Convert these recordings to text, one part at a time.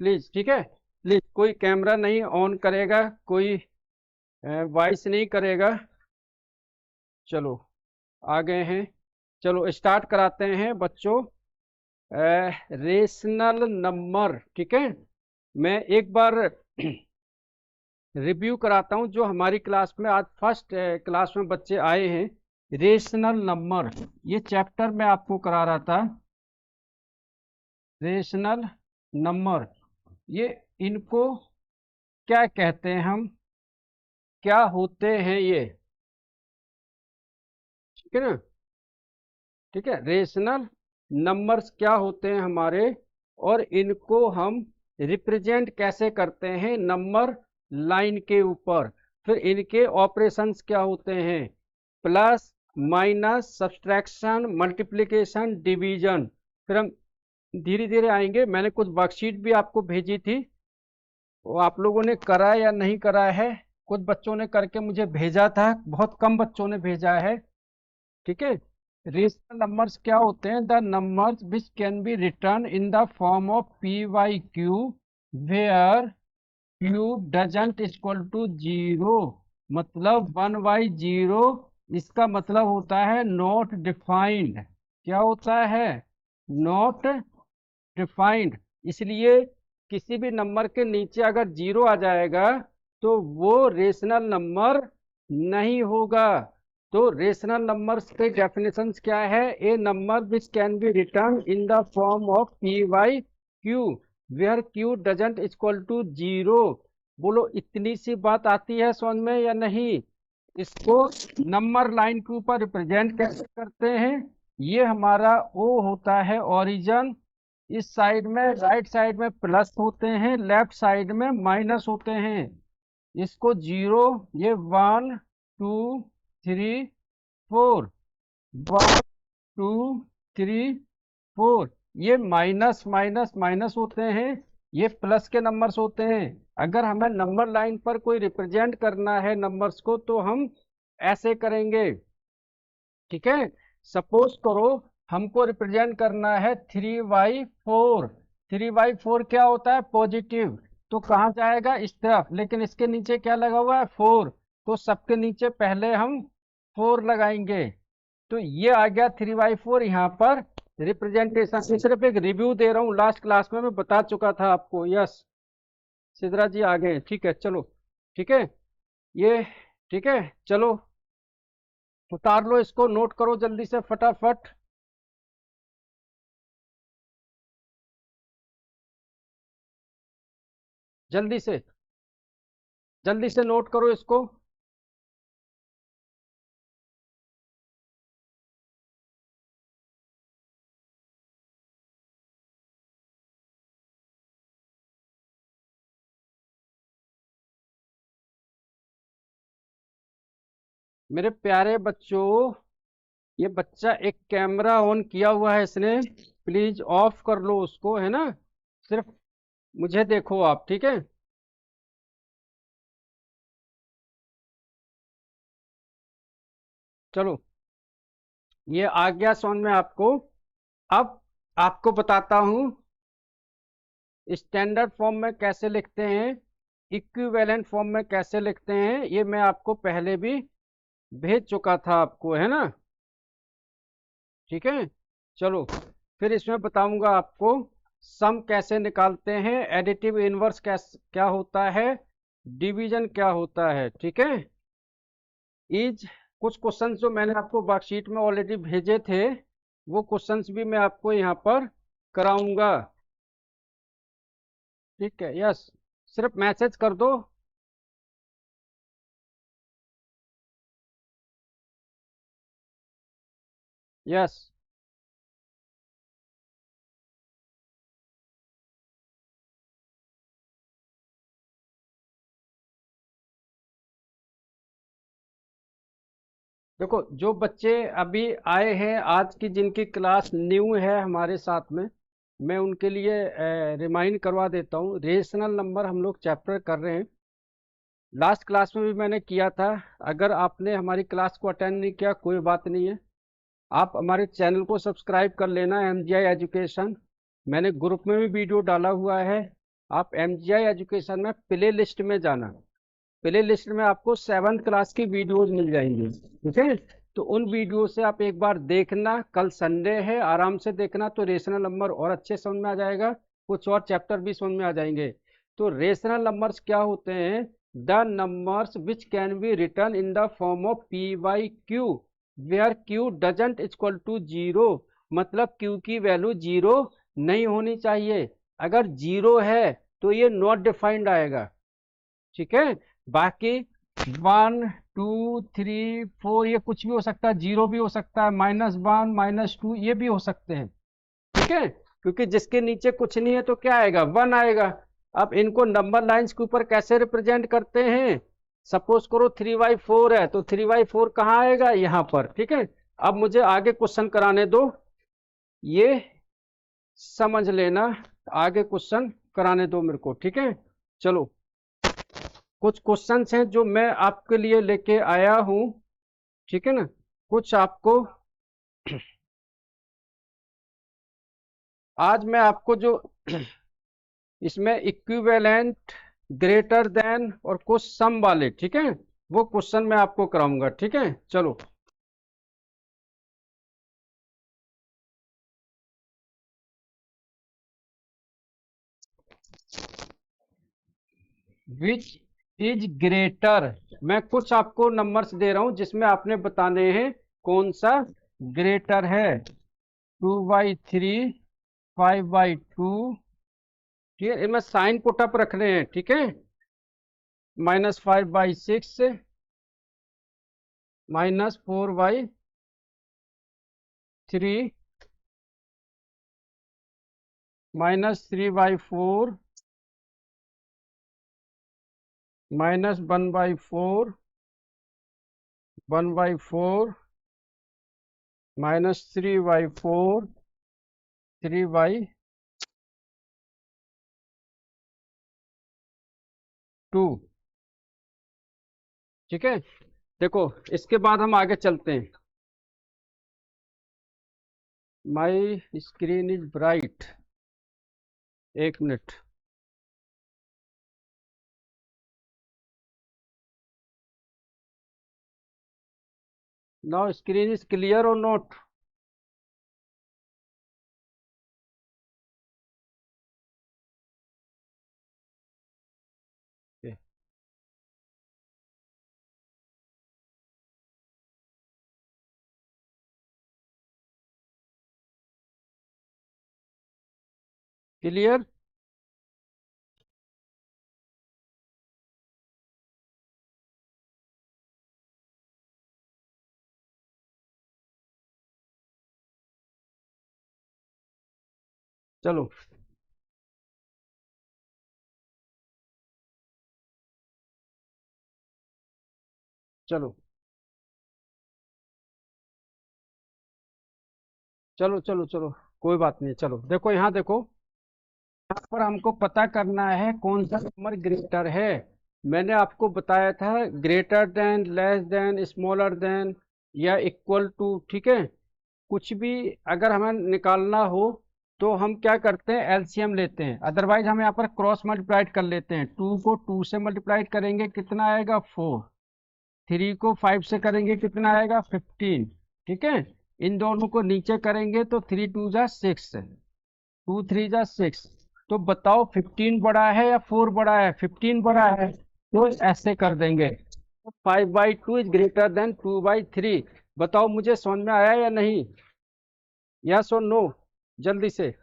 Please, ठीक है। Please कोई कैमरा नहीं ऑन करेगा, कोई वॉइस नहीं करेगा। चलो आ गए हैं। चलो स्टार्ट कराते हैं बच्चों। रेशनल नंबर, ठीक है। मैं एक बार रिव्यू कराता हूं जो हमारी क्लास में आज फर्स्ट क्लास में बच्चे आए हैं। रेशनल नंबर, ये चैप्टर मैं आपको करा रहा था। रेशनल नंबर, ये इनको क्या कहते हैं हम, क्या होते हैं ये, ठीक है ना। ठीक है, रेशनल नंबर्स क्या होते हैं हमारे, और इनको हम रिप्रेजेंट कैसे करते हैं नंबर लाइन के ऊपर। फिर इनके ऑपरेशंस क्या होते हैं, plus minus subtraction multiplication division. फिर हम धीरे धीरे आएंगे। मैंने कुछ वर्कशीट भी आपको भेजी थी, वो आप लोगों ने करा या नहीं करा है। कुछ बच्चों ने करके मुझे भेजा था, बहुत कम बच्चों ने भेजा है, ठीक है। रेशनल नंबर्स क्या होते हैं, the numbers which can be written in the form of P by Q where Q doesn't equal to zero. मतलब 1/0, इसका मतलब होता है नॉट डिफाइंड। क्या होता है, नॉट डिफाइंड। इसलिए किसी भी नंबर के नीचे अगर जीरो आ जाएगा तो वो रेशनल नंबर नहीं होगा। तो रेशनल नंबर्स के डेफिनेशंस क्या है, a number which can be written in the form of P by Q where Q doesn't equal to zero. बोलो इतनी सी बात आती है समझ में या नहीं। इसको नंबर लाइन के ऊपर रिप्रेजेंट कैसे करते हैं, ये हमारा ओ होता है ओरिजिन। इस साइड में राइट साइड में प्लस होते हैं, लेफ्ट साइड में माइनस होते हैं। इसको जीरो, ये 1 2 3 4, 1 2 3 4, ये माइनस माइनस माइनस होते हैं, ये प्लस के नंबर्स होते हैं। अगर हमें नंबर लाइन पर कोई रिप्रेजेंट करना है नंबर्स को तो हम ऐसे करेंगे, ठीक है। सपोज करो हमको रिप्रेजेंट करना है 3/4। 3/4 क्या होता है, पॉजिटिव। तो कहाँ जाएगा, इस तरफ, लेकिन इसके नीचे क्या लगा हुआ है, 4। तो सबके नीचे पहले हम 4 लगाएंगे। तो ये आ गया 3/4 यहाँ पर रिप्रेजेंटेशन। सिर्फ एक रिव्यू दे रहा हूँ, लास्ट क्लास में मैं बता चुका था आपको। यस, सिद्रा जी आ गए, ठीक है। चलो ठीक है, ये ठीक है। चलो उतार लो इसको, नोट करो जल्दी से फटाफट। जल्दी से, जल्दी से नोट करो इसको। मेरे प्यारे बच्चों, ये बच्चा एक कैमरा ऑन किया हुआ है इसने, प्लीज ऑफ कर लो उसको, है ना। सिर्फ मुझे देखो आप, ठीक है। चलो ये आ गया समझ में आपको। अब आपको बताता हूं स्टैंडर्ड फॉर्म में कैसे लिखते हैं, इक्विवेलेंट फॉर्म में कैसे लिखते हैं। ये मैं आपको पहले भी भेज चुका था आपको, है ना, ठीक है। चलो फिर इसमें बताऊंगा आपको सम कैसे निकालते हैं, एडिटिव इनवर्स कैसे क्या होता है, डिवीजन क्या होता है, ठीक है। इज कुछ क्वेश्चंस जो मैंने आपको वर्कशीट में ऑलरेडी भेजे थे, वो क्वेश्चंस भी मैं आपको यहाँ पर कराऊंगा, ठीक है। यस, सिर्फ मैसेज कर दो। यस, देखो जो बच्चे अभी आए हैं आज की, जिनकी क्लास न्यू है हमारे साथ में, मैं उनके लिए रिमाइंड करवा देता हूँ। रेशनल नंबर हम लोग चैप्टर कर रहे हैं, लास्ट क्लास में भी मैंने किया था। अगर आपने हमारी क्लास को अटेंड नहीं किया कोई बात नहीं है, आप हमारे चैनल को सब्सक्राइब कर लेना, MGI एजुकेशन। मैंने ग्रुप में भी वीडियो डाला हुआ है, आप MGI एजुकेशन में प्ले लिस्ट में जाना, प्ले लिस्ट में आपको 7th क्लास की वीडियोज मिल जाएंगी, ठीक है। तो उन वीडियो से आप एक बार देखना, कल संडे है, आराम से देखना, तो रेशनल नंबर और अच्छे समझ में आ जाएगा, कुछ और चैप्टर भी समझ में आ जाएंगे। तो रेशनल नंबर्स क्या होते हैं? The numbers which can be written in the form of PY Q where Q doesn't equal to 0, मतलब Q की वैल्यू 0 नहीं होनी चाहिए। अगर 0 है तो ये नॉट डिफाइंड आएगा, ठीक है। बाकी 1 2 3 4 ये कुछ भी हो सकता है, 0 भी हो सकता है, -1 -2 ये भी हो सकते हैं, ठीक है। क्योंकि जिसके नीचे कुछ नहीं है तो क्या आएगा? 1 आएगा। अब इनको नंबर लाइंस के ऊपर कैसे रिप्रेजेंट करते हैं? सपोज करो 3/4 है, तो 3/4 कहाँ आएगा? यहाँ पर, ठीक है। अब मुझे आगे क्वेश्चन कराने दो, ये समझ लेना, आगे क्वेश्चन कराने दो मेरे को, ठीक है। चलो, कुछ क्वेश्चंस हैं जो मैं आपके लिए लेके आया हूं, ठीक है ना। कुछ आपको आज मैं आपको जो इसमें इक्विवेलेंट, ग्रेटर देन और कुछ सम वाले, ठीक है, वो क्वेश्चन मैं आपको कराऊंगा, ठीक है। चलो, विच इज ग्रेटर, मैं कुछ आपको नंबर्स दे रहा हूं जिसमें आपने बताने हैं कौन सा ग्रेटर है। 2/3, 5/2, ठीक है, इनमें साइन पुटअप रखने हैं, ठीक है। -5/6, -4/3, -3/4, -1/4, 1/4, -3/4, 3/2, ठीक है। देखो, इसके बाद हम आगे चलते हैं। माई स्क्रीन इज ब्राइट, एक minute. Now screen is clear और नॉट? क्लियर? चलो, चलो, चलो, चलो, चलो, कोई बात नहीं। चलो देखो, यहाँ देखो, यहाँ पर हमको पता करना है कौन सा नंबर ग्रेटर है। मैंने आपको बताया था greater than, less than, smaller than या इक्वल टू, ठीक है। कुछ भी अगर हमें निकालना हो तो हम क्या करते हैं? एलसीएम लेते हैं, अदरवाइज हम यहाँ पर क्रॉस मल्टीप्लाइड कर लेते हैं। 2 को 2 से मल्टीप्लाइड करेंगे, कितना आएगा? 4। 3 को 5 से करेंगे, कितना आएगा? 15, ठीक है। इन दोनों को नीचे करेंगे तो 3 2 जा 6, 2 3 जा 6। तो बताओ 15 बड़ा है या 4 बड़ा है? 15 बड़ा है, तो ऐसे कर देंगे। 5/2 इज ग्रेटर देन 2/3। बताओ, मुझे समझ में आया या नहीं? यस और नो? जल्दी से,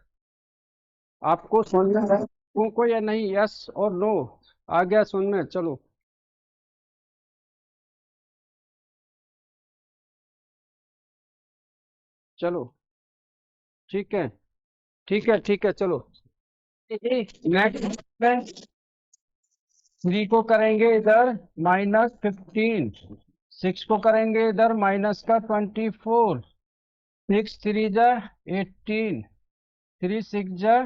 आपको समझ में आया को या नहीं? यस और नो? आ गया समझ में? चलो, चलो, ठीक है, ठीक है, ठीक है, चलो। नेक्स्ट, 3 को करेंगे इधर -15, 6 को करेंगे इधर -24, 6 3 जा 18, 3 6 जा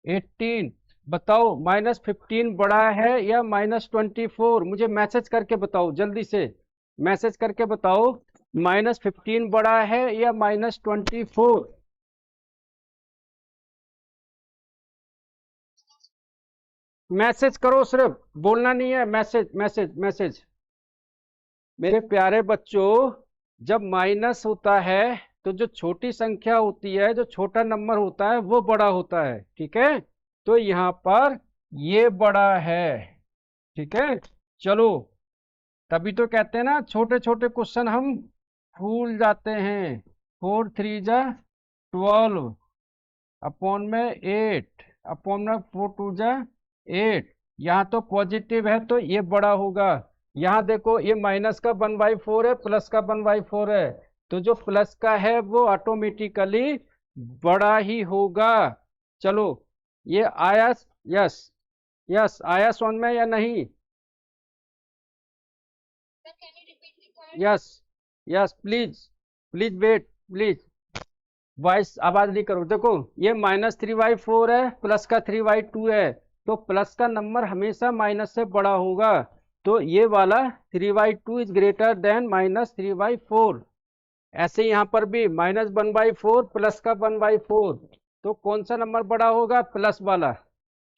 18। बताओ, -15 बड़ा है या -24? मुझे मैसेज करके बताओ, जल्दी से मैसेज करके बताओ, -15 बड़ा है या -24? मैसेज करो, सिर्फ बोलना नहीं है, मैसेज मैसेज मैसेज। मेरे प्यारे बच्चों, जब माइनस होता है तो जो छोटी संख्या होती है, जो छोटा नंबर होता है वो बड़ा होता है, ठीक है। तो यहाँ पर ये बड़ा है, ठीक है। चलो, तभी तो कहते हैं ना छोटे छोटे क्वेश्चन हम भूल जाते हैं। 4 3 जा 12 अपॉन में 8 अपॉन में 4 2 जा 8। यहाँ तो पॉजिटिव है तो ये बड़ा होगा। यहाँ देखो ये माइनस का 1/4 है, प्लस का 1/4 है, तो जो प्लस का है वो ऑटोमेटिकली बड़ा ही होगा। चलो, ये आया? यस, यस आया समझ में या नहीं? Yes, yes please, please wait please, voice आवाज नहीं करो। देखो ये -3/4 है, प्लस का 3/2 है, तो प्लस का नंबर हमेशा माइनस से बड़ा होगा। तो ये वाला 3/2 इज ग्रेटर देन -3/4। ऐसे यहाँ पर भी -1/4 प्लस का 1/4, तो कौन सा नंबर बड़ा होगा? प्लस वाला,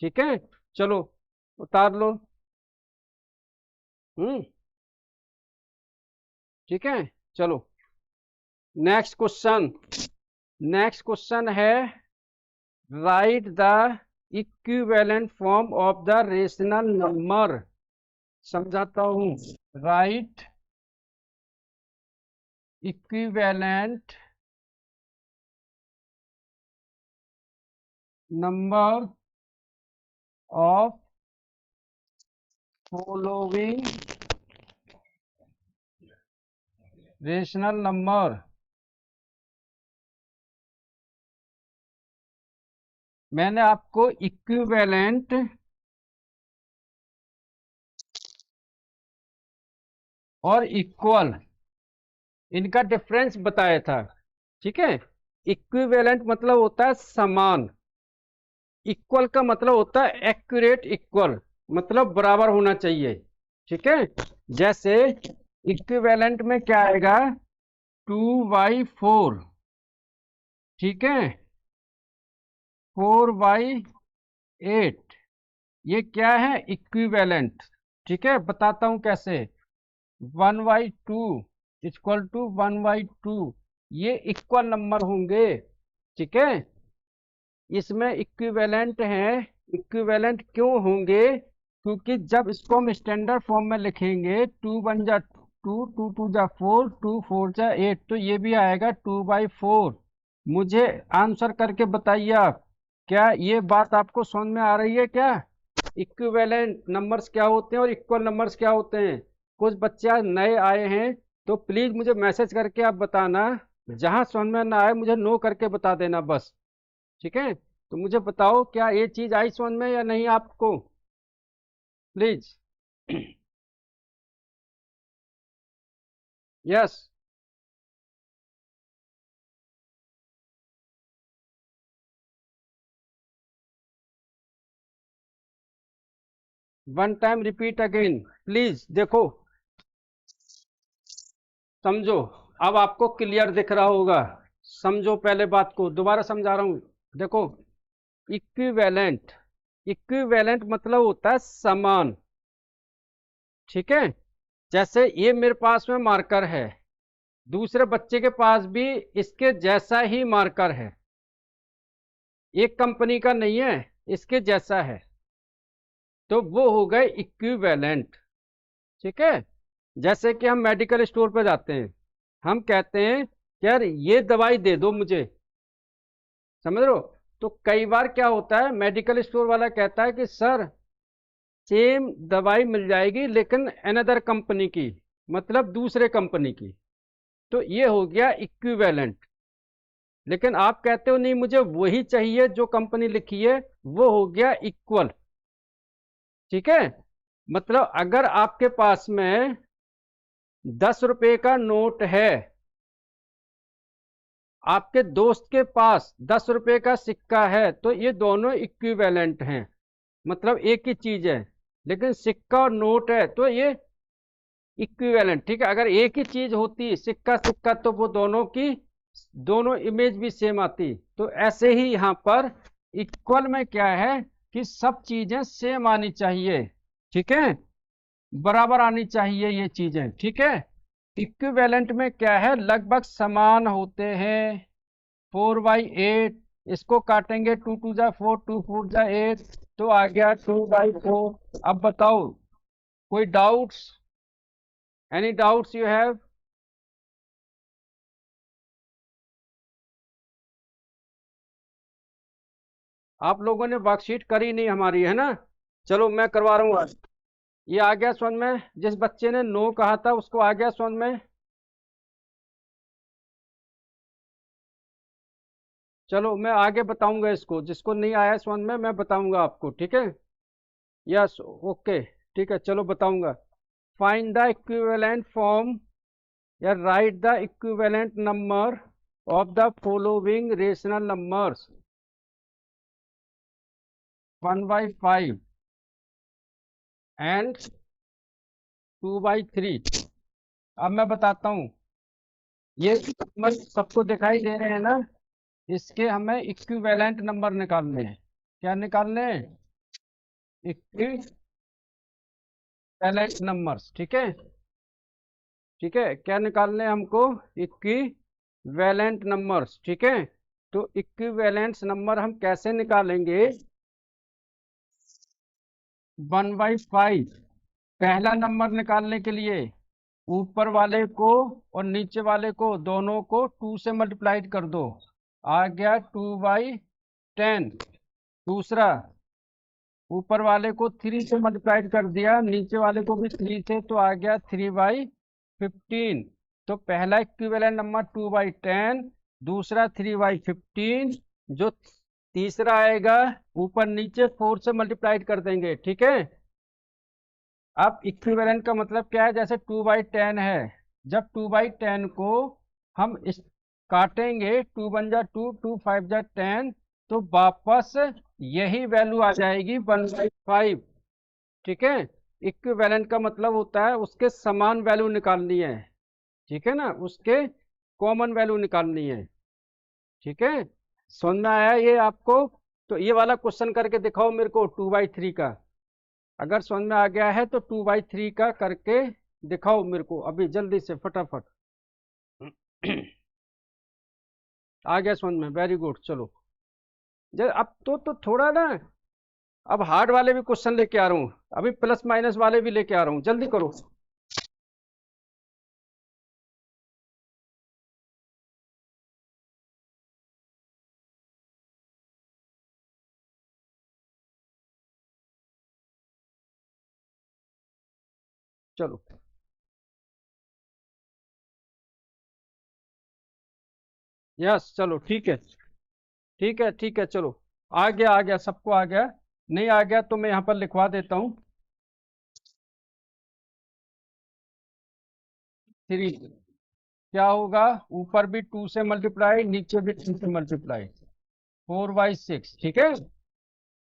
ठीक है। चलो उतार लो। ठीक है, चलो नेक्स्ट क्वेश्चन। नेक्स्ट क्वेश्चन है right the equivalent form of the rational number. समझाता हूं। Right equivalent number of following rational number. मैंने आपको इक्विवेलेंट और इक्वल इनका डिफरेंस बताया था, ठीक है। इक्विवेलेंट मतलब होता है समान, इक्वल का मतलब होता है एक्यूरेट इक्वल, मतलब बराबर होना चाहिए, ठीक है। जैसे इक्विवेलेंट में क्या आएगा? 2/4, ठीक है, 4/8, ये क्या है? इक्विवेलेंट, ठीक है। बताता हूं कैसे। 1/2 इक्वल टू 1/2, ये इक्वल नंबर होंगे, ठीक है। इसमें इक्विवेलेंट है। इक्विवेलेंट क्यों होंगे? क्योंकि जब इसको हम स्टैंडर्ड फॉर्म में लिखेंगे 2 1 जा 2, 2 2 जा 4, 2 4 जा 8, तो ये भी आएगा 2/4। मुझे आंसर करके बताइए आप, क्या ये बात आपको समझ में आ रही है क्या? इक्विवेलेंट नंबर्स क्या होते हैं और इक्वल नंबर्स क्या होते हैं? कुछ बच्चे नए आए हैं तो प्लीज मुझे मैसेज करके आप बताना, जहां समझ में ना आए मुझे नो करके बता देना बस, ठीक है। तो मुझे बताओ क्या ये चीज आई समझ में या नहीं आपको, please. Yes, one time repeat again please. देखो समझो, अब आपको क्लियर दिख रहा होगा। समझो, पहले बात को दोबारा समझा रहा हूं। देखो, इक्विवेलेंट, इक्विवेलेंट मतलब होता है समान, ठीक है। जैसे ये मेरे पास में मार्कर है, दूसरे बच्चे के पास भी इसके जैसा ही मार्कर है, एक कंपनी का नहीं है, इसके जैसा है, तो वो हो गए इक्विवेलेंट, ठीक है। जैसे कि हम मेडिकल स्टोर पर जाते हैं, हम कहते हैं कि यार ये दवाई दे दो मुझे, समझ रहे हो। तो कई बार क्या होता है, मेडिकल स्टोर वाला कहता है कि सर सेम दवाई मिल जाएगी लेकिन अनदर कंपनी की, मतलब दूसरे कंपनी की, तो ये हो गया इक्विवेलेंट। लेकिन आप कहते हो नहीं मुझे वही चाहिए जो कंपनी लिखी है, वो हो गया इक्वल, ठीक है। मतलब अगर आपके पास में 10 रुपए का नोट है, आपके दोस्त के पास 10 रुपए का सिक्का है, तो ये दोनों इक्विवेलेंट हैं, मतलब एक ही चीज है। लेकिन सिक्का और नोट है तो ये इक्विवेलेंट, ठीक है। अगर एक ही चीज होती सिक्का सिक्का तो वो दोनों की दोनों इमेज भी सेम आती। तो ऐसे ही यहाँ पर इक्वल में क्या है कि सब चीजें सेम आनी चाहिए, ठीक है, बराबर आनी चाहिए ये चीजें, ठीक है। इक्विवेलेंट में क्या है, लगभग समान होते हैं। 4/8, इसको काटेंगे, 2 2 जा 4, 2 4 जा 8, तो आ गया 2/4। अब बताओ, कोई doubts, any doubts you have? आप लोगों ने वर्कशीट करी नहीं हमारी, है ना? चलो मैं करवा रहा हूँ आज। ये आ गया समझ में? जिस बच्चे ने नो कहा था उसको आ गया समझ में? चलो मैं आगे बताऊंगा इसको, जिसको नहीं आया समझ में मैं बताऊंगा आपको, ठीक है। यस, ओके, ठीक है, चलो बताऊंगा। फाइंड द इक्विवेलेंट फॉर्म या right the equivalent number of the following rational numbers. 1/5 and 2/3। अब मैं बताता हूँ, ये नंबर सबको दिखाई दे रहे हैं ना, इसके हमें इक्विवेलेंट नंबर निकालने हैं। क्या निकालने हैं? इक्विवेलेंट नंबर्स, ठीक है। ठीक है, क्या निकालने हैं हमको? इक्विवेलेंट नंबर्स, ठीक है। तो इक्विवेलेंट नंबर हम कैसे निकालेंगे? 1/5। पहला नंबर निकालने के लिए ऊपर वाले को और नीचे वाले को दोनों को 2 से मल्टीप्लाइड कर दो, आ गया 2/10। दूसरा, ऊपर वाले को 3 से मल्टीप्लाइड कर दिया, नीचे वाले को भी 3 से, तो आ गया 3/15। तो पहला इक्विवेलेंट नंबर 2/10, दूसरा 3/15। जो तीसरा आएगा, ऊपर नीचे 4 से मल्टीप्लाइड कर देंगे, ठीक है। अब इक्विवेलेंट का मतलब क्या है? जैसे 2/10 है, जब 2/10 को हम इस काटेंगे, 2 1 जा 2, 2 5 जा 10, तो वापस यही वैल्यू आ जाएगी 1/5, ठीक है। इक्विवेलेंट का मतलब होता है उसके समान वैल्यू निकालनी है, ठीक है ना, उसके कॉमन वैल्यू निकालनी है, ठीक है। समझ में आया ये आपको? तो ये वाला क्वेश्चन करके दिखाओ मेरे को 2/3 का। अगर समझ में आ गया है तो 2/3 का करके दिखाओ मेरे को अभी जल्दी से फटाफट। आ गया समझ में? वेरी गुड, चलो। जब अब तो थोड़ा ना, अब हार्ड वाले भी क्वेश्चन लेके आ रहा हूँ, अभी प्लस माइनस वाले भी लेके आ रहा हूँ, जल्दी करो। चलो, यस, चलो ठीक है, ठीक है, ठीक है, चलो। आ गया, आ गया, सबको आ गया। नहीं आ गया तो मैं यहाँ पर लिखवा देता हूँ। 3 क्या होगा? ऊपर भी 2 से मल्टीप्लाई, नीचे भी 2 से मल्टीप्लाई, 4/6, ठीक है।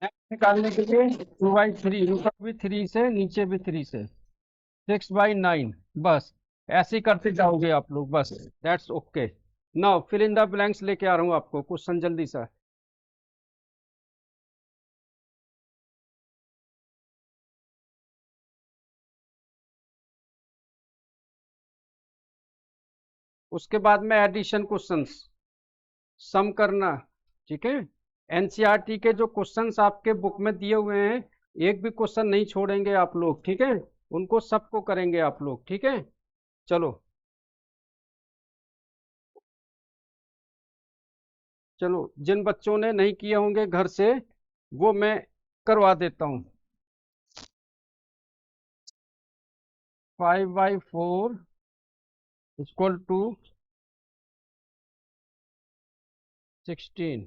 निकालने के लिए 2/3, ऊपर भी 3 से, नीचे भी 3 से, 6/9। बस ऐसे ही करते जाओगे आप लोग, बस। That's okay. Now fill in the blanks लेके आ रहा हूँ आपको क्वेश्चन जल्दी सा। उसके बाद में एडिशन क्वेश्चंस, सम करना, ठीक है। एनसीईआरटी के जो क्वेश्चंस आपके बुक में दिए हुए हैं, एक भी क्वेश्चन नहीं छोड़ेंगे आप लोग, ठीक है। उनको सबको करेंगे आप लोग, ठीक है। चलो, चलो, जिन बच्चों ने नहीं किए होंगे घर से, वो मैं करवा देता हूँ। 5/4 इक्वल टू 16।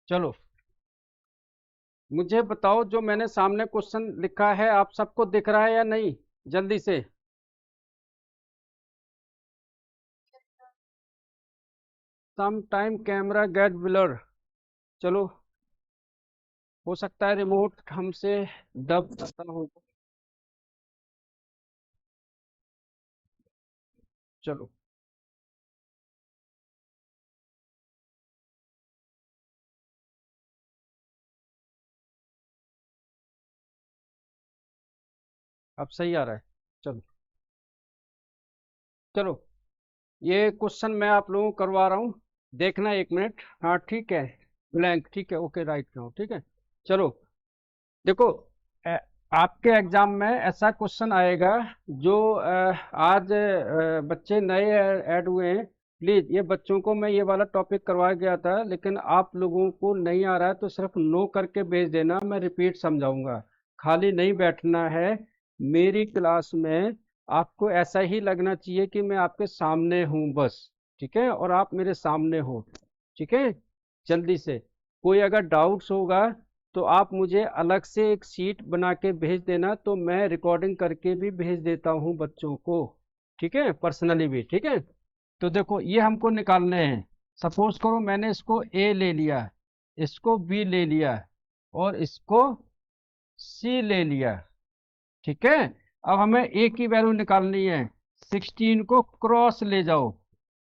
चलो, मुझे बताओ, जो मैंने सामने क्वेश्चन लिखा है आप सबको दिख रहा है या नहीं? जल्दी से। Some time camera get blur. चलो, हो सकता है रिमोट हमसे दब करता हो। चलो अब सही आ रहा है। चलो चलो, ये क्वेश्चन मैं आप लोगों को करवा रहा हूँ, देखना 1 मिनट। हाँ ठीक है, ब्लैंक, ठीक है, ओके, राइट नाउ, ठीक है। चलो देखो, अ, आपके एग्जाम में ऐसा क्वेश्चन आएगा जो आज बच्चे नए ऐड हुए हैं, प्लीज ये बच्चों को मैं ये वाला टॉपिक करवा गया था, लेकिन आप लोगों को नहीं आ रहा है तो सिर्फ नो करके भेज देना, मैं रिपीट समझाऊंगा, खाली नहीं बैठना है। मेरी क्लास में आपको ऐसा ही लगना चाहिए कि मैं आपके सामने हूँ बस, ठीक है, और आप मेरे सामने हो, ठीक है। जल्दी से, कोई अगर डाउट्स होगा तो आप मुझे अलग से एक शीट बना के भेज देना, तो मैं रिकॉर्डिंग करके भी भेज देता हूँ बच्चों को, ठीक है, पर्सनली भी, ठीक है। तो देखो ये हमको निकालने हैं। सपोज करो मैंने इसको ए ले लिया, इसको बी ले लिया, और इसको सी ले लिया, ठीक है। अब हमें ए की वैल्यू निकालनी है। 16 को क्रॉस ले जाओ,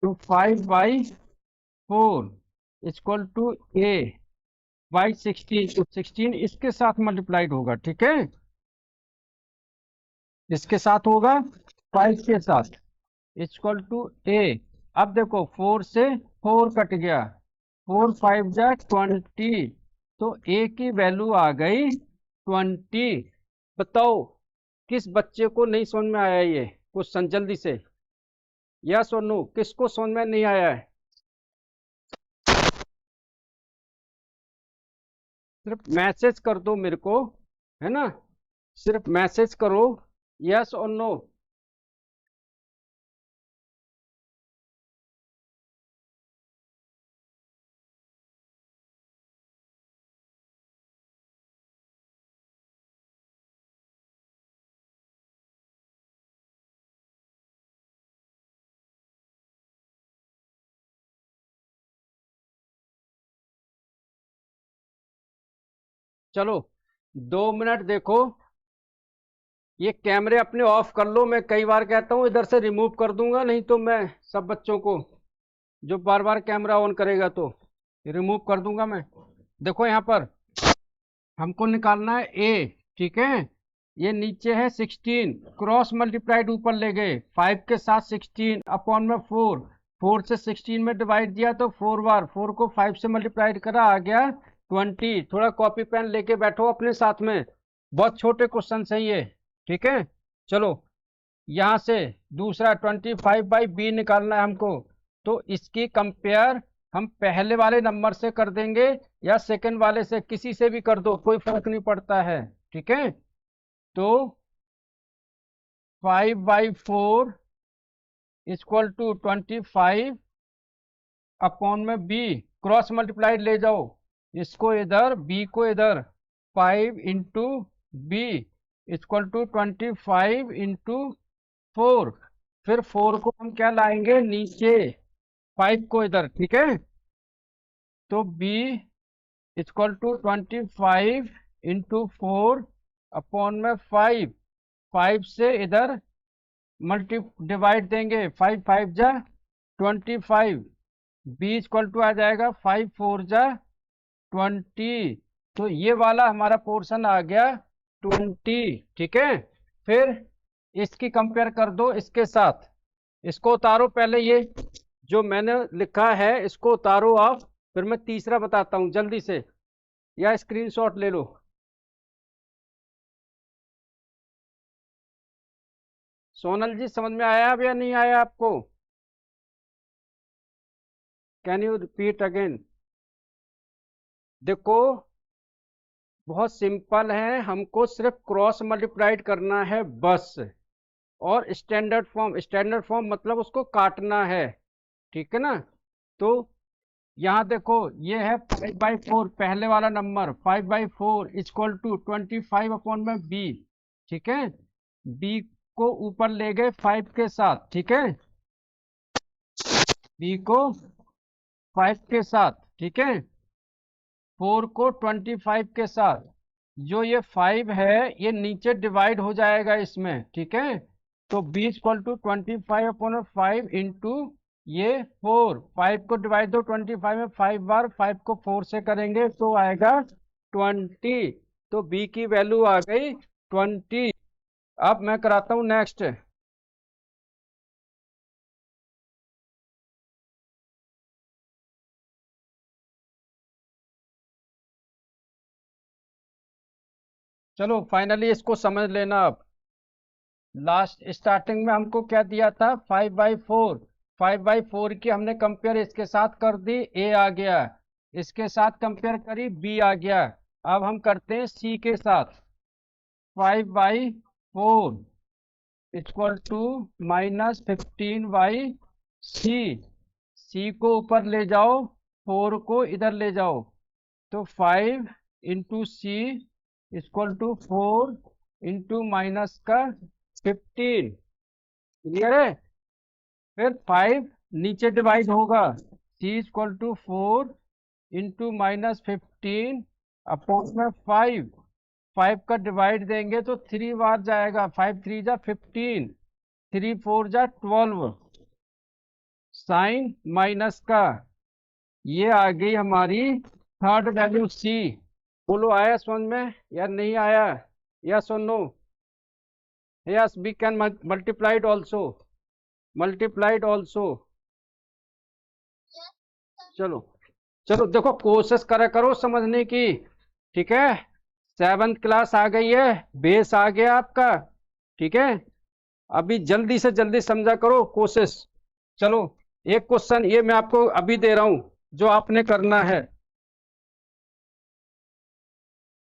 तो 5/4 इक्वल टू ए बाई 16, तो 16 इसके साथ मल्टीप्लाइड होगा, ठीक है, इसके साथ होगा, 5 के साथ, इक्वल टू ए। अब देखो 4 से 4 कट गया, 4×5 = 20, तो ए की वैल्यू आ गई 20। बताओ किस बच्चे को नहीं समझ में आया ये क्वेश्चन, जल्दी से, या सोनू किसको समझ में नहीं आया है? सिर्फ मैसेज कर दो मेरे को, है ना, सिर्फ मैसेज करो, यस और नो। चलो 2 मिनट देखो, ये कैमरे अपने ऑफ कर लो, मैं कई बार कहता हूँ इधर से रिमूव कर दूंगा, नहीं तो मैं सब बच्चों को, जो बार बार कैमरा ऑन करेगा तो रिमूव कर दूंगा मैं। देखो यहाँ पर हमको निकालना है ए, ठीक है, ये नीचे है 16, क्रॉस मल्टीप्लाइड ऊपर ले गए, 5 के साथ 16 अपॉन में 4, 4 से 16 में डिवाइड दिया तो 4 बार, 4 को 5 से मल्टीप्लाइड करा, आ गया 20। थोड़ा कॉपी पेन लेके बैठो अपने साथ में, बहुत छोटे क्वेश्चन है ये, ठीक है। चलो यहाँ से दूसरा 25/b निकालना है हमको, तो इसकी कंपेयर हम पहले वाले नंबर से कर देंगे या सेकंड वाले से, किसी से भी कर दो, कोई फर्क नहीं पड़ता है, ठीक है। तो 5/4 इक्वल टू 25 अपॉन में बी, क्रॉस मल्टीप्लाइड ले जाओ, इसको इधर बी को इधर, 5 × बी इक्वल टू 25 × 4, फिर 4 को हम क्या लाएंगे नीचे, 5 को इधर, ठीक है। तो b इक्वल टू 25 × 4 अपॉन में 5, 5 से इधर मल्टी डिवाइड देंगे, 5×5 = 25, b इक्वल टू आ जाएगा 5×4 = 20, तो ये वाला हमारा पोर्शन आ गया 20, ठीक है। फिर इसकी कंपेयर कर दो इसके साथ, इसको उतारो पहले, ये जो मैंने लिखा है इसको उतारो आप, फिर मैं तीसरा बताता हूं जल्दी से, या स्क्रीनशॉट ले लो। सोनल जी समझ में आया अब या नहीं आया आपको? Can you repeat again? देखो बहुत सिंपल है, हमको सिर्फ क्रॉस मल्टीप्लाइड करना है बस, और स्टैंडर्ड फॉर्म मतलब उसको काटना है, ठीक है ना। तो यहाँ देखो ये है 5/4, पहले वाला नंबर 5/4 इक्वल टू 25 अपॉन में बी, ठीक है, बी को ऊपर ले गए 5 के साथ, ठीक है, बी को 5 के साथ, ठीक है, 4 को 25 के साथ, जो ये 5 है ये नीचे डिवाइड हो जाएगा इसमें, ठीक है, तो b इक्वल टू 25/5 इंटू ये 4, 5 को डिवाइड दो 25 में 5 बार, 5 को 4 से करेंगे तो आएगा 20। तो b की वैल्यू आ गई 20। अब मैं कराता हूं नेक्स्ट। चलो फाइनली इसको समझ लेना। अब लास्ट स्टार्टिंग में हमको क्या दिया था, 5/4। 5/4 की हमने कंपेयर इसके साथ कर दी, ए आ गया। इसके साथ कंपेयर करी, बी आ गया। अब हम करते हैं सी के साथ। 5/4 इक्वल टू -15/सी। सी को ऊपर ले जाओ, 4 को इधर ले जाओ, तो 5 into c equal to 4 into minus का 15। क्लियर है। फिर 5 नीचे डिवाइड होगा, c equal to 4 into -15 upon में 5। 5 का डिवाइड देंगे तो 3 बार जाएगा, 5 3 जा 15, 3 4 जा 12। साइन माइनस का ये आ गई हमारी थर्ड वैल्यू सी। बोलो आया समझ में या नहीं आया? यस और no? Yes, we can multiplied also, multiplied also. चलो चलो देखो, कोशिश करा करो समझने की। ठीक है, 7th क्लास आ गई है, बेस आ गया आपका। ठीक है, अभी जल्दी से जल्दी समझा करो, कोशिश। चलो, एक क्वेश्चन ये मैं आपको अभी दे रहा हूं, जो आपने करना है।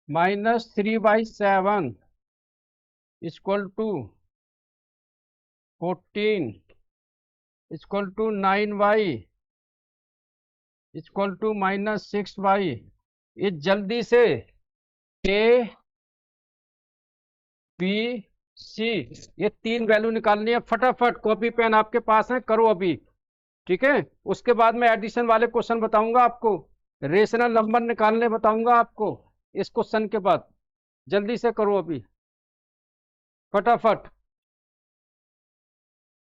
-3/7 equal to 14 equal to 9y equal to -6y। ये जल्दी से ए बी सी, ये 3 वैल्यू निकालनी है। फटाफट कॉपी पेन आपके पास है, करो अभी। ठीक है, उसके बाद मैं एडिशन वाले क्वेश्चन बताऊंगा आपको, रेशनल नंबर निकालने बताऊंगा आपको इस क्वेश्चन के बाद। जल्दी से करो अभी, फटाफट।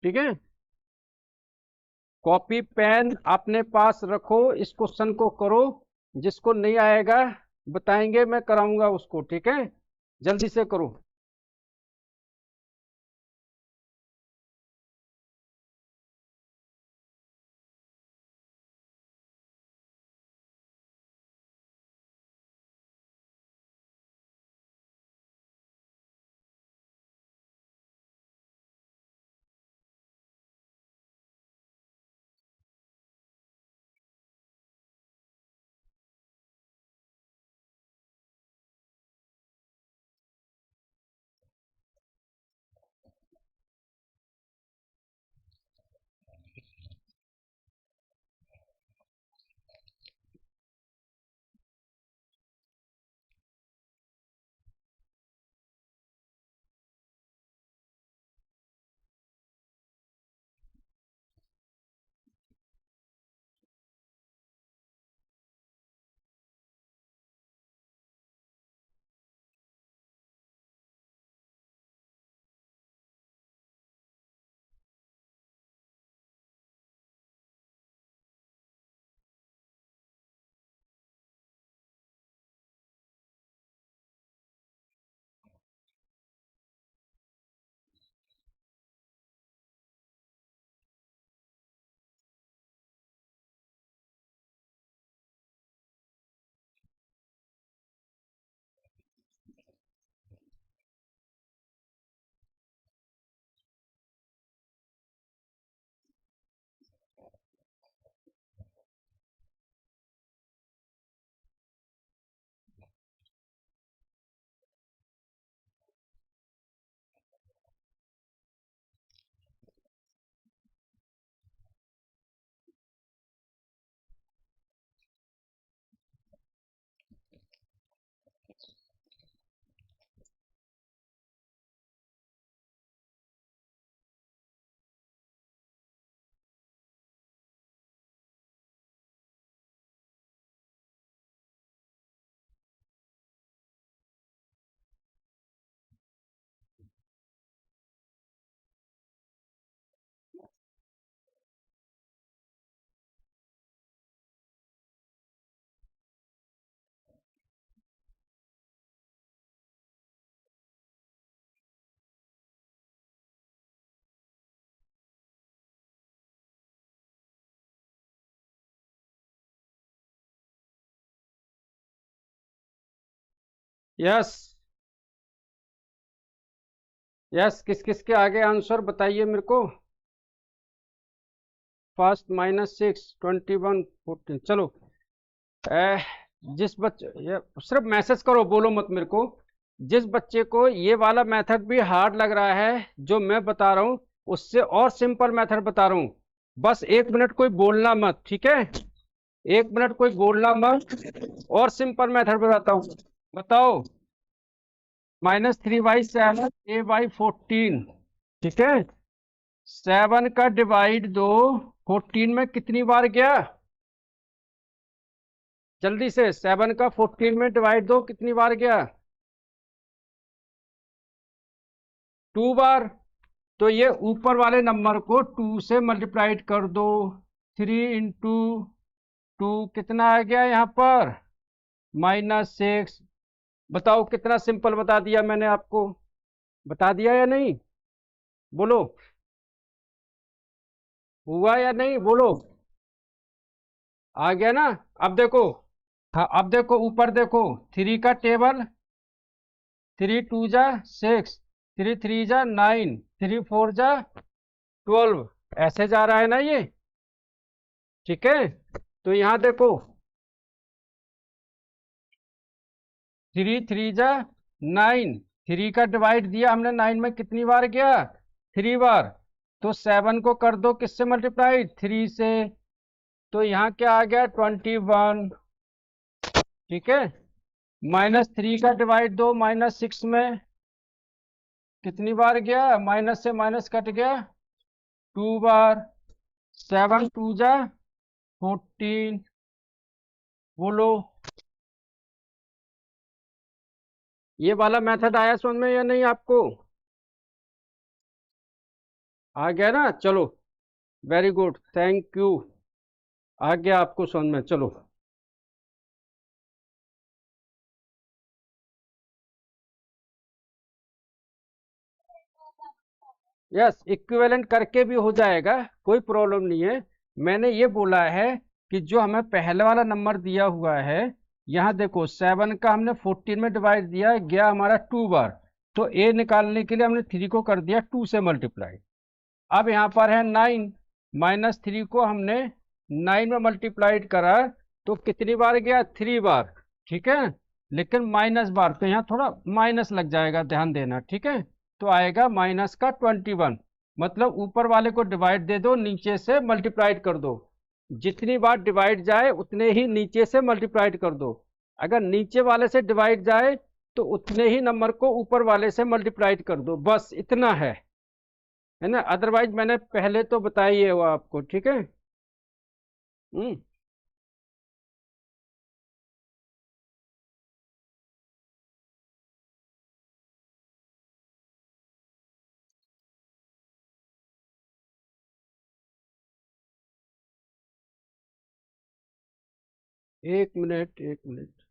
ठीक है, कॉपी पेन अपने पास रखो, इस क्वेश्चन को करो। जिसको नहीं आएगा बताएंगे, मैं कराऊंगा उसको। ठीक है, जल्दी से करो। यस यस, किस किस के आगे आंसर बताइए मेरे को। फर्स्ट -6 21 14, चलो। ए, जिस बच्चे, ये सिर्फ मैसेज करो, बोलो मत मेरे को। जिस बच्चे को ये वाला मेथड भी हार्ड लग रहा है जो मैं बता रहा हूँ, उससे और सिंपल मेथड बता रहा हूँ। बस 1 मिनट कोई बोलना मत, ठीक है? 1 मिनट कोई बोलना मत, और सिंपल मेथड बताता हूँ। बताओ। -3/7 a/14, ठीक है? 7 का डिवाइड दो 14 में कितनी बार गया? जल्दी से 7 का 14 में डिवाइड दो, कितनी बार गया? 2 बार। तो ये ऊपर वाले नंबर को 2 से मल्टीप्लाइड कर दो। 3 × 2 कितना आ गया यहाँ पर? -6। बताओ कितना सिंपल बता दिया मैंने आपको, बता दिया या नहीं? बोलो, हुआ या नहीं, बोलो। आ गया ना? अब देखो। हाँ, अब देखो ऊपर देखो। 3 का टेबल, 3 × 2 = 6, 3 × 3 = 9, 3 × 4 = 12, ऐसे जा रहा है ना ये, ठीक है? तो यहाँ देखो, 3 × 3 = 9, 3 का डिवाइड दिया हमने 9 में, कितनी बार गया? 3 बार। तो 7 को कर दो किससे मल्टीप्लाई? 3 से। तो यहाँ क्या आ गया? 21, ठीक है? -3 का डिवाइड दो -6 में, कितनी बार गया? माइनस से माइनस कट गया, 2 बार। 7 × 2 = 14, बोलो। ये वाला मेथड आया समझ में या नहीं आपको? आ गया ना? चलो, वेरी गुड, थैंक यू। आ गया आपको समझ में, चलो। यस, इक्विवेलेंट करके भी हो जाएगा, कोई प्रॉब्लम नहीं है। मैंने ये बोला है कि जो हमें पहले वाला नंबर दिया हुआ है, यहाँ देखो 7 का हमने 14 में डिवाइड दिया, गया हमारा 2 बार। तो ए निकालने के लिए हमने 3 को कर दिया 2 से मल्टीप्लाई। अब यहाँ पर है 9, -3 को हमने 9 में मल्टीप्लाइड करा, तो कितनी बार गया? 3 बार, ठीक है? लेकिन माइनस बार, तो यहाँ थोड़ा माइनस लग जाएगा, ध्यान देना, ठीक है? तो आएगा -21। मतलब ऊपर वाले को डिवाइड दे दो, नीचे से मल्टीप्लाइड कर दो। जितनी बार डिवाइड जाए उतने ही नीचे से मल्टीप्लाइड कर दो। अगर नीचे वाले से डिवाइड जाए तो उतने ही नंबर को ऊपर वाले से मल्टीप्लाइड कर दो, बस इतना है ना? अदरवाइज मैंने पहले तो बताई है वो आपको, ठीक है? हम्म। 1 मिनट, 1 मिनट।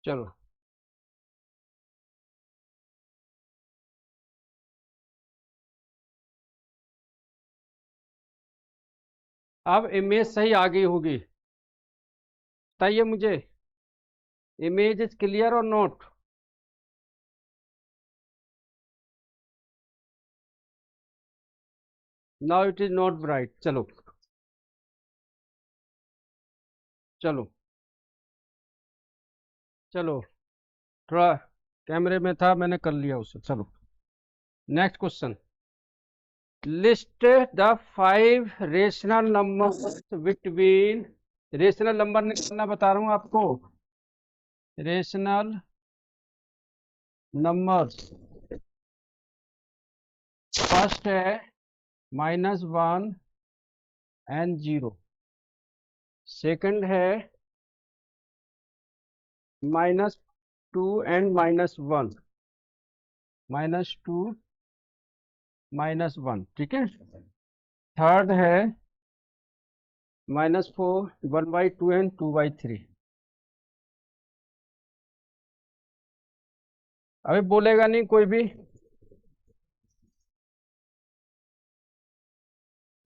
चलो, अब इमेज सही आ गई होगी, बताइए मुझे। इमेज इज क्लियर और not? Now it is not bright. चलो, चलो, चलो, थोड़ा कैमरे में था, मैंने कर लिया उसे। चलो, next question. List the 5 rational numbers between, rational number निकालना बता रहा हूँ आपको। रेशनल नंबर्स, फर्स्ट है -1 एंड 0, सेकंड है -2 एंड -1, -2 -1, ठीक है। थर्ड है -4, 1/2 एंड 2/3। अभी बोलेगा नहीं कोई भी।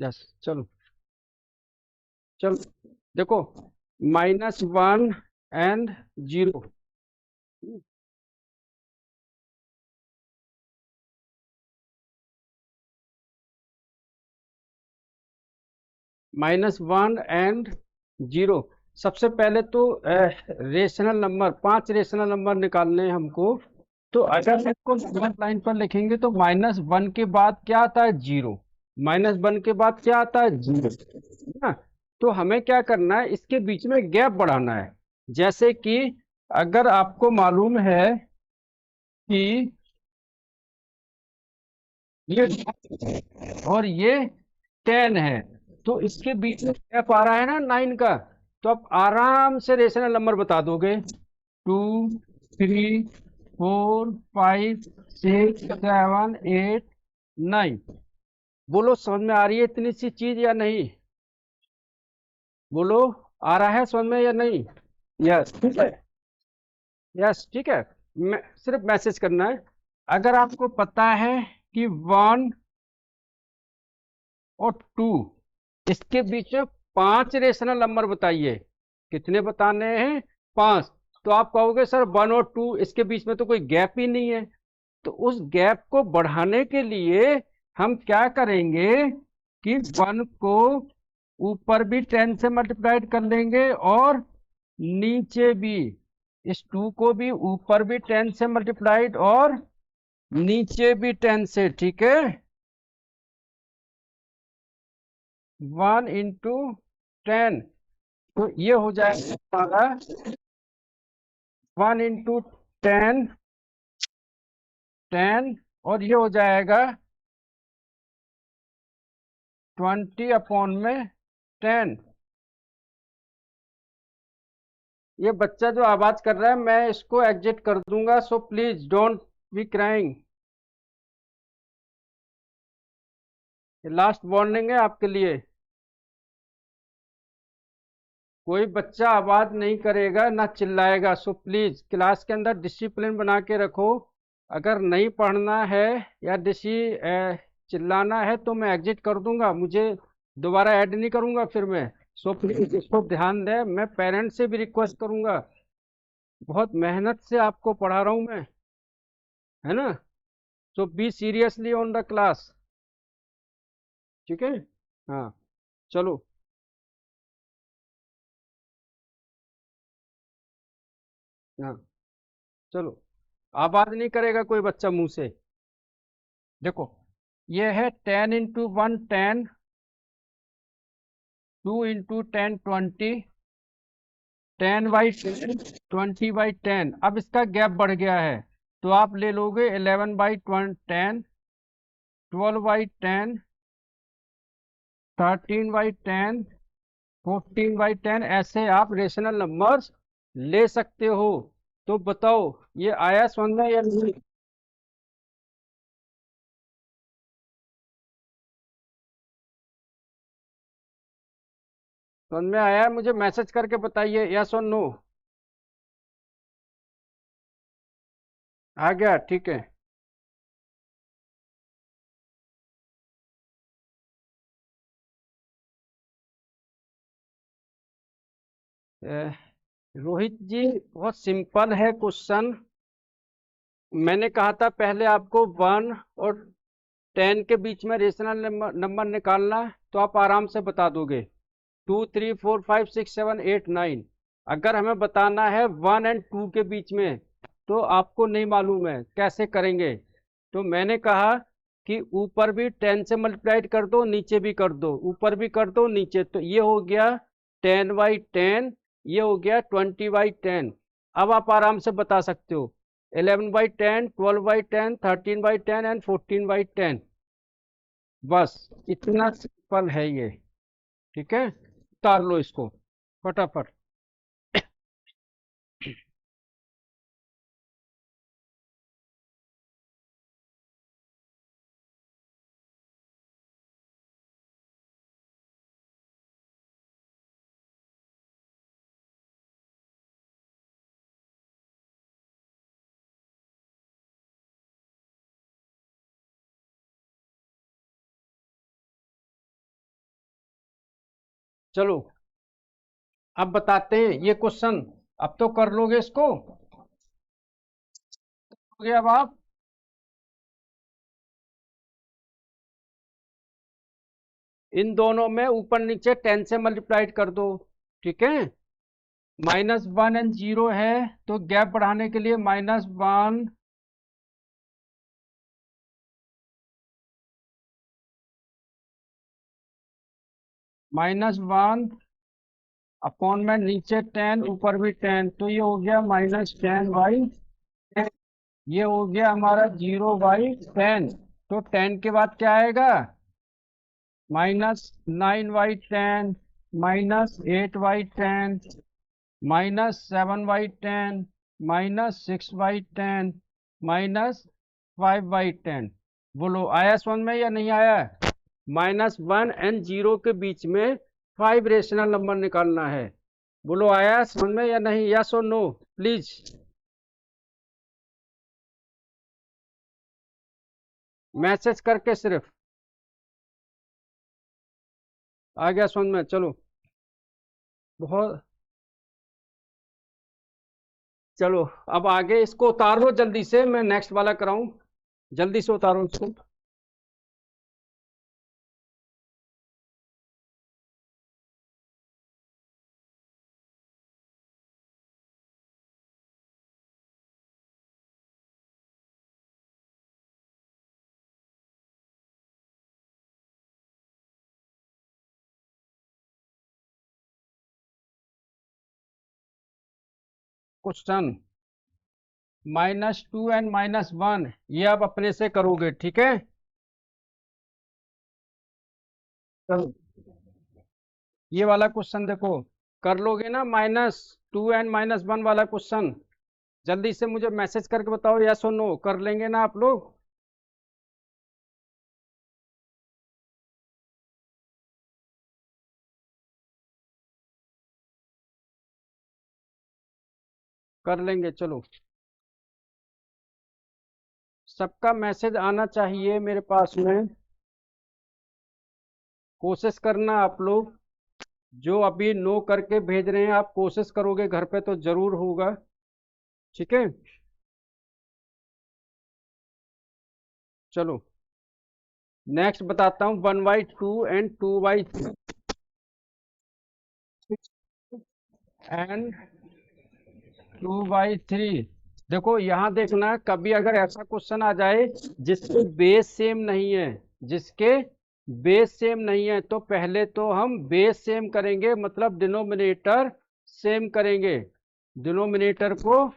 यस, चलो चलो देखो, -1 एंड 0। -1 एंड 0। सबसे पहले तो रेशनल नंबर, 5 रेशनल नंबर निकालने हैं हमको। तो अगर इसको लाइन पर लिखेंगे तो -1 के बाद क्या आता है? 0। -1 के बाद क्या आता है? 0 ना। तो हमें क्या करना है, इसके बीच में गैप बढ़ाना है। जैसे कि अगर आपको मालूम है कि ये और ये 10 है, तो इसके बीच में गैप आ रहा है ना 9 का। तो आप आराम से रेशनल नंबर बता दोगे, 2, 3, 4, 5, 6, 7, 8, 9। बोलो, समझ में आ रही है इतनी सी चीज या नहीं? बोलो, आ रहा है समझ में या नहीं? यस, ठीक है। यस, ठीक है। सिर्फ मैसेज करना है। अगर आपको पता है कि 1 और 2, इसके बीच में 5 रेशनल नंबर बताइए। कितने बताने हैं? 5। तो आप कहोगे सर 1 और 2 इसके बीच में तो कोई गैप ही नहीं है। तो उस गैप को बढ़ाने के लिए हम क्या करेंगे कि 1 को ऊपर भी 10 से मल्टीप्लाइड कर लेंगे और नीचे भी इस 2 को भी ऊपर भी 10 से मल्टीप्लाइड और नीचे भी 10 से, ठीक है। 1 इंटू 10, तो ये हो जाएगा हमारा 1 इंटू 10, 10, और ये हो जाएगा 20 अपॉन में 10। ये बच्चा जो आवाज कर रहा है मैं इसको एग्जिट कर दूंगा, so please don't be crying. Last warning है आपके लिए। कोई बच्चा आवाज नहीं करेगा ना चिल्लाएगा, सो प्लीज क्लास के अंदर डिसिप्लिन बना के रखो। अगर नहीं पढ़ना है या चिल्लाना है तो मैं एग्जिट कर दूंगा, मुझे दोबारा ऐड नहीं करूंगा फिर मैं। सो प्लीज इसको ध्यान दें, मैं पेरेंट्स से भी रिक्वेस्ट करूंगा। बहुत मेहनत से आपको पढ़ा रहा हूं मैं, है ना। So be seriously on the class, ठीक है। हाँ, चलो। हाँ, चलो। आवाज नहीं करेगा कोई बच्चा मुंह से। देखो, ये है 10 × 1 10, 2 × 10 20, 10/10, 20/10। अब इसका गैप बढ़ गया है, तो आप ले लोगे 11/10, 12/10, 13/10, 14/10। ऐसे आप रेशनल नंबर्स ले सकते हो। तो बताओ, ये आया समझ में या नहीं? समझ में आया है? मुझे मैसेज करके बताइए, यस और नो। आ गया, ठीक है। अ, रोहित जी, बहुत सिंपल है क्वेश्चन। मैंने कहा था पहले आपको 1 और 10 के बीच में रेशनल नंबर निकालना, तो आप आराम से बता दोगे। 2, 3, 4, 5, 6, 7, 8, 9। अगर हमें बताना है 1 एंड 2 के बीच में, तो आपको नहीं मालूम है कैसे करेंगे। तो मैंने कहा कि ऊपर भी 10 से मल्टीप्लाइड कर दो, नीचे भी कर दो, ऊपर भी कर दो नीचे, तो ये हो गया 10/10, ये हो गया 20/10। अब आप आराम से बता सकते हो 11/10, 12/10, 13/10 एंड 14/10। बस इतना सिंपल है ये, ठीक है। उतार लो इसको फटाफट। चलो अब बताते हैं ये क्वेश्चन। अब तो कर लोगे इसको, हो गया अब आप। इन दोनों में ऊपर नीचे 10 से मल्टीप्लाइड कर दो, ठीक है। -1 एंड 0 है, तो गैप बढ़ाने के लिए -1 -1 अपॉन में नीचे 10 ऊपर भी 10, तो ये हो गया -10/10। ये हो गया हमारा 0/10। तो 10 के बाद क्या आएगा? -9/10, -8/10, -7/10, -6/10, -5/10। बोलो आया समझ में या नहीं आया? -1 एंड 0 के बीच में 5 रेशनल नंबर निकालना है। बोलो आया समझ में या नहीं? यस और नो प्लीज। मैसेज करके सिर्फ आ गया समझ में? चलो बहुत, चलो अब आगे इसको उतार लो जल्दी से, मैं नेक्स्ट वाला कराऊं। जल्दी से उतारो इसको। क्वेश्चन -2 एंड -1 ये आप अपने से करोगे, ठीक है। चलो ये वाला क्वेश्चन देखो, कर लोगे ना -2 एंड -1 वाला क्वेश्चन? जल्दी से मुझे मैसेज करके बताओ यस और नो, कर लेंगे ना आप लोग? कर लेंगे चलो। सबका मैसेज आना चाहिए मेरे पास में। कोशिश करना आप लोग, जो अभी नो करके भेज रहे हैं आप कोशिश करोगे घर पे तो जरूर होगा, ठीक है। चलो नेक्स्ट बताता हूँ 1/2 एंड 2/3 एंड 2/3। देखो यहाँ देखना, कभी अगर ऐसा क्वेश्चन आ जाए जिसके बेस सेम नहीं है, जिसके बेस सेम नहीं है, तो पहले तो हम बेस सेम करेंगे, मतलब डिनोमिनेटर सेम करेंगे, डिनोमिनेटर को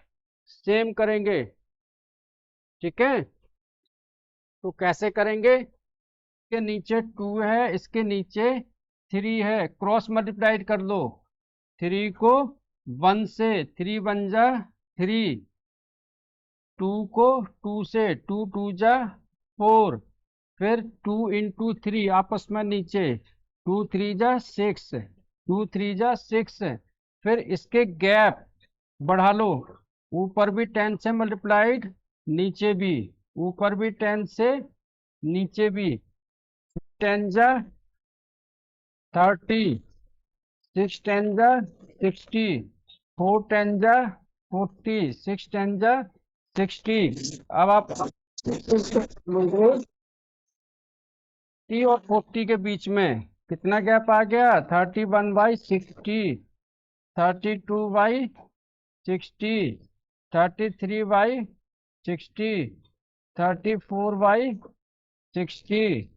सेम करेंगे, ठीक है। तो कैसे करेंगे? इसके नीचे 2 है, इसके नीचे 3 है, क्रॉस मल्टीप्लाइड कर लो। 3 को 1 से, 3 बन जा 3, 2 को 2 से, 2 2 जा 4, फिर 2 इंटू 3 आपस में नीचे, 2 3 जा 6, 2 3 जा 6, फिर इसके गैप बढ़ा लो, ऊपर भी 10 से मल्टीप्लाइड, नीचे भी, ऊपर भी 10 से, नीचे भी, 10 जा 30, 6 10 जा 60, 4 10 जा 40, 6 10 जा 60। अब आप 30 और 40 के बीच में कितना गैप आ गया? 31/60, 32/60, 33/60, 34/60,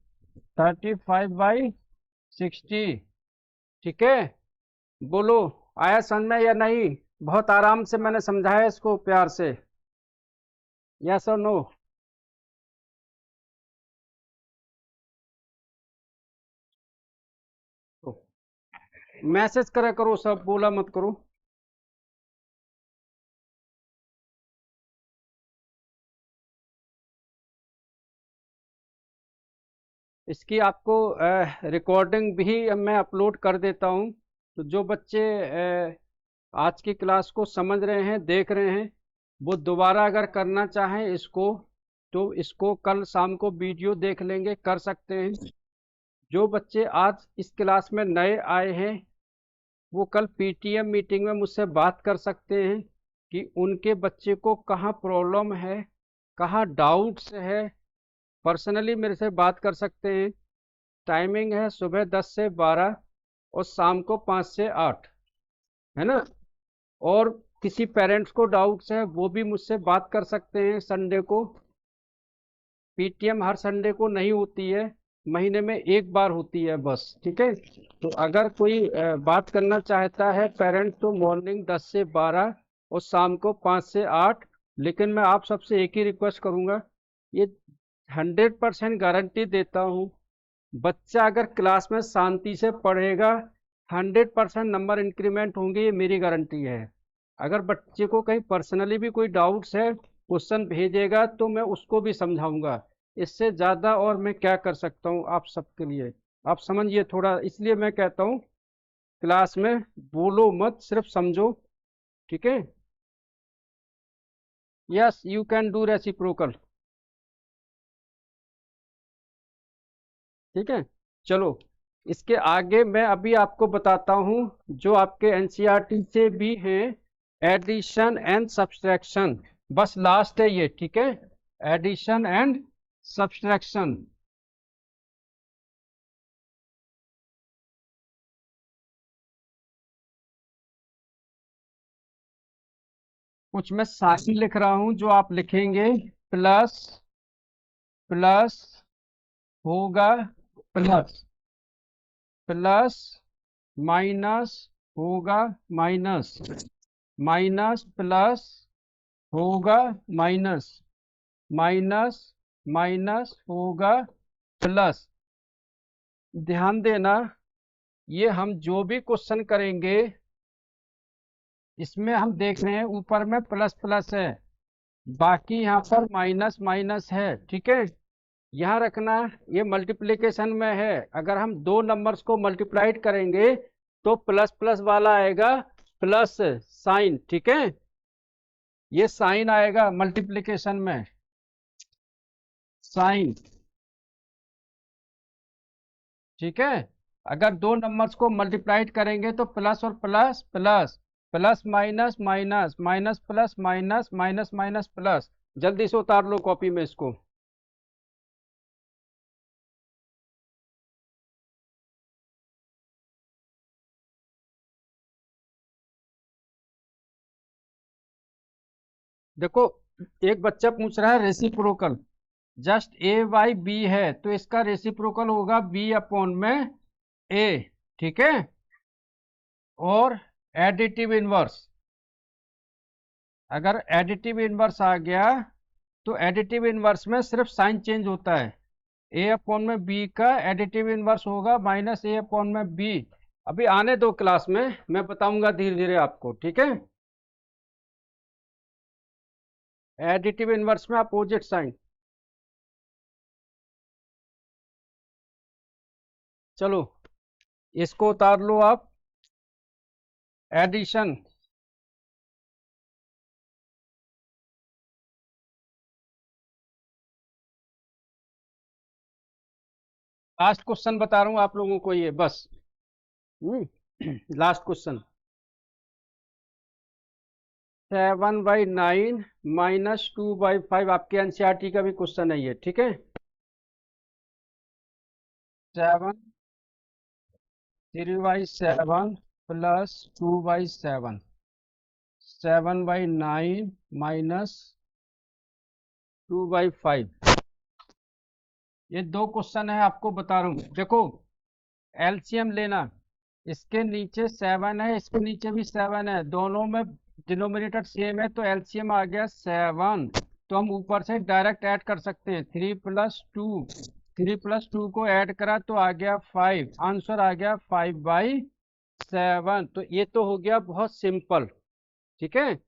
35/60, ठीक है। बोलो आया समझ में या नहीं? बहुत आराम से मैंने समझाया इसको प्यार से, यस और नो? मैसेज करा करो सब, बोला मत करो। इसकी आपको रिकॉर्डिंग भी मैं अपलोड कर देता हूँ, तो जो बच्चे आज की क्लास को समझ रहे हैं, देख रहे हैं, वो दोबारा अगर करना चाहें इसको, तो इसको कल शाम को वीडियो देख लेंगे, कर सकते हैं। जो बच्चे आज इस क्लास में नए आए हैं वो कल पीटीएम मीटिंग में मुझसे बात कर सकते हैं कि उनके बच्चे को कहाँ प्रॉब्लम है, कहाँ डाउट्स है। पर्सनली मेरे से बात कर सकते हैं। टाइमिंग है सुबह 10 से 12 और शाम को 5 से 8, है ना। और किसी पेरेंट्स को डाउट्स है वो भी मुझसे बात कर सकते हैं संडे को। पीटीएम हर संडे को नहीं होती है, महीने में एक बार होती है बस, ठीक है। तो अगर कोई बात करना चाहता है पेरेंट तो मॉर्निंग 10 से 12 और शाम को 5 से 8। लेकिन मैं आप सबसे एक ही रिक्वेस्ट करूंगा, ये 100% गारंटी देता हूँ, बच्चा अगर क्लास में शांति से पढ़ेगा 100% नंबर इंक्रीमेंट होंगे, ये मेरी गारंटी है। अगर बच्चे को कहीं पर्सनली भी कोई डाउट्स है, क्वेश्चन भेजेगा तो मैं उसको भी समझाऊंगा। इससे ज़्यादा और मैं क्या कर सकता हूँ आप सबके लिए, आप समझिए थोड़ा। इसलिए मैं कहता हूँ क्लास में बोलो मत, सिर्फ समझो, ठीक है। Yes you can do reciprocal, ठीक है। चलो इसके आगे मैं अभी आपको बताता हूँ जो आपके एनसीईआरटी से भी हैं, एडिशन एंड सब्सट्रैक्शन। बस लास्ट है ये, ठीक है, एडिशन एंड सब्सट्रैक्शन। कुछ मैं साथ ही लिख रहा हूं जो आप लिखेंगे। प्लस प्लस होगा प्लस, प्लस माइनस होगा माइनस, माइनस प्लस होगा माइनस, माइनस माइनस होगा प्लस। ध्यान देना, ये हम जो भी क्वेश्चन करेंगे इसमें हम देख रहे हैं ऊपर में प्लस प्लस है, बाकी यहाँ पर माइनस माइनस है, ठीक है। यहाँ रखना ये मल्टीप्लिकेशन में है, अगर हम दो नंबर्स को मल्टीप्लाइड करेंगे तो प्लस प्लस वाला आएगा प्लस साइन, ठीक है। ये साइन आएगा मल्टीप्लिकेशन में, साइन, ठीक है। अगर दो नंबर्स को मल्टीप्लाइड करेंगे तो प्लस और plus plus, plus minus minus, minus plus minus, minus minus plus. जल्दी से उतार लो कॉपी में इसको। देखो एक बच्चा पूछ रहा है reciprocal, just a by b है तो इसका रेसिप्रोकल होगा बी अपॉन में ए, ठीक है। और एडिटिव इनवर्स, अगर एडिटिव इनवर्स आ गया तो एडिटिव इनवर्स में सिर्फ साइन चेंज होता है। ए अपॉन में बी का एडिटिव इनवर्स होगा माइनस ए अपॉन में बी। अभी आने दो क्लास में, मैं बताऊंगा धीरे धीरे आपको, ठीक है। एडिटिव इनवर्स में अपोजिट साइन। चलो इसको उतार लो आप। एडिशन, लास्ट क्वेश्चन बता रहा हूं आप लोगों को ये बस। लास्ट क्वेश्चन, 7/9 माइनस 2/5 आपके एनसीईआरटी का भी क्वेश्चन है ये, ठीक है। 7 3/7 प्लस 2/7, 7/9 माइनस 2/5। ये दो क्वेश्चन है आपको बता रहा हूँ। देखो एलसीएम लेना, इसके नीचे 7 है, इसके नीचे भी 7 है, दोनों में डिनोमिनेटर सेम है तो एलसीएम आ गया 7। तो हम ऊपर से डायरेक्ट ऐड कर सकते हैं, 3 + 2, 3 + 2 को ऐड करा तो आ गया 5, आंसर आ गया 5/7। तो ये तो हो गया बहुत सिंपल, ठीक है।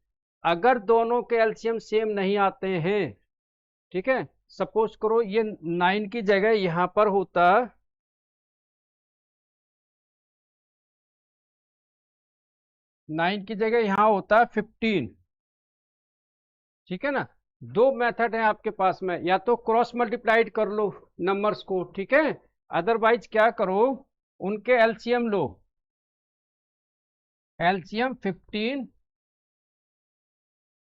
अगर दोनों के एलसीएम सेम नहीं आते हैं, ठीक है, सपोज करो ये 9 की जगह यहां पर होता, 9 की जगह यहां होता 15, ठीक है ना। दो मेथड है आपके पास में, या तो क्रॉस मल्टीप्लाइड कर लो नंबर्स को, ठीक है, अदरवाइज क्या करो, उनके एलसीएम लो। एलसीएम 15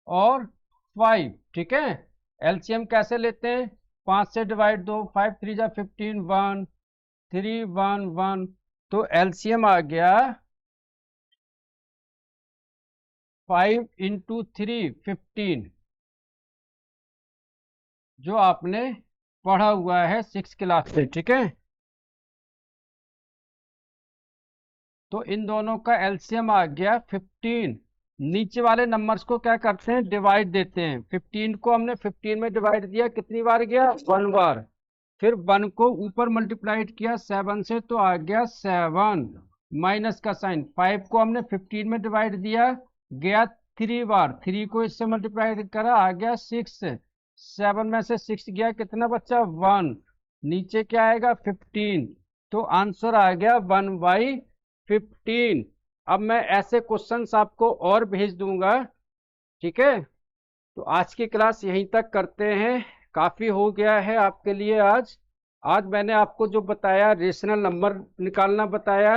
और 5, ठीक है। एलसीएम कैसे लेते हैं, 5 से डिवाइड दो, 5 3 जा 15, 1 3 1 1, तो एलसीएम आ गया 5 इंटू 3 15, जो आपने पढ़ा हुआ है 6 क्लास से, ठीक है। तो इन दोनों का एलसीएम आ गया 15। नीचे वाले नंबर्स को क्या करते हैं, डिवाइड देते हैं। 15 को हमने 15 में डिवाइड दिया, कितनी बार गया, 1 बार। फिर 1 को ऊपर मल्टीप्लाइड किया 7 से, तो आ गया 7, माइनस का साइन। 5 को हमने 15 में डिवाइड दिया, गया 3 बार। 3 को इससे मल्टीप्लाइड करा, आ गया 6। 7 में से 6 गया, कितना बच्चा, 1। नीचे क्या आएगा, 15। तो आंसर आ गया 1/15। अब मैं ऐसे क्वेश्चंस आपको और भेज दूंगा, ठीक है। तो आज की क्लास यहीं तक करते हैं, काफ़ी हो गया है आपके लिए आज। आज मैंने आपको जो बताया, रेशनल नंबर निकालना बताया,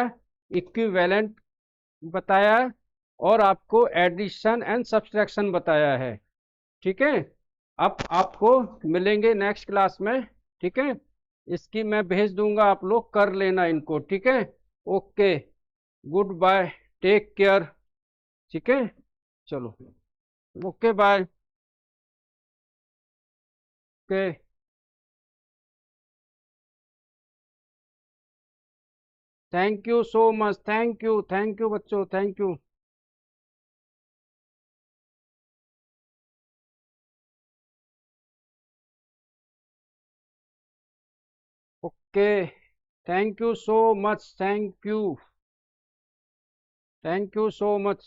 इक्विवेलेंट बताया, और आपको एडिशन एंड सब्सट्रैक्शन बताया है, ठीक है। अब आपको मिलेंगे नेक्स्ट क्लास में, ठीक है। इसकी मैं भेज दूंगा, आप लोग कर लेना इनको, ठीक है। Okay, goodbye, take care, ठीक है। चलो, okay bye. Okay, thank you so much, thank you बच्चों, thank you. Okay, thank you so much, thank you so much.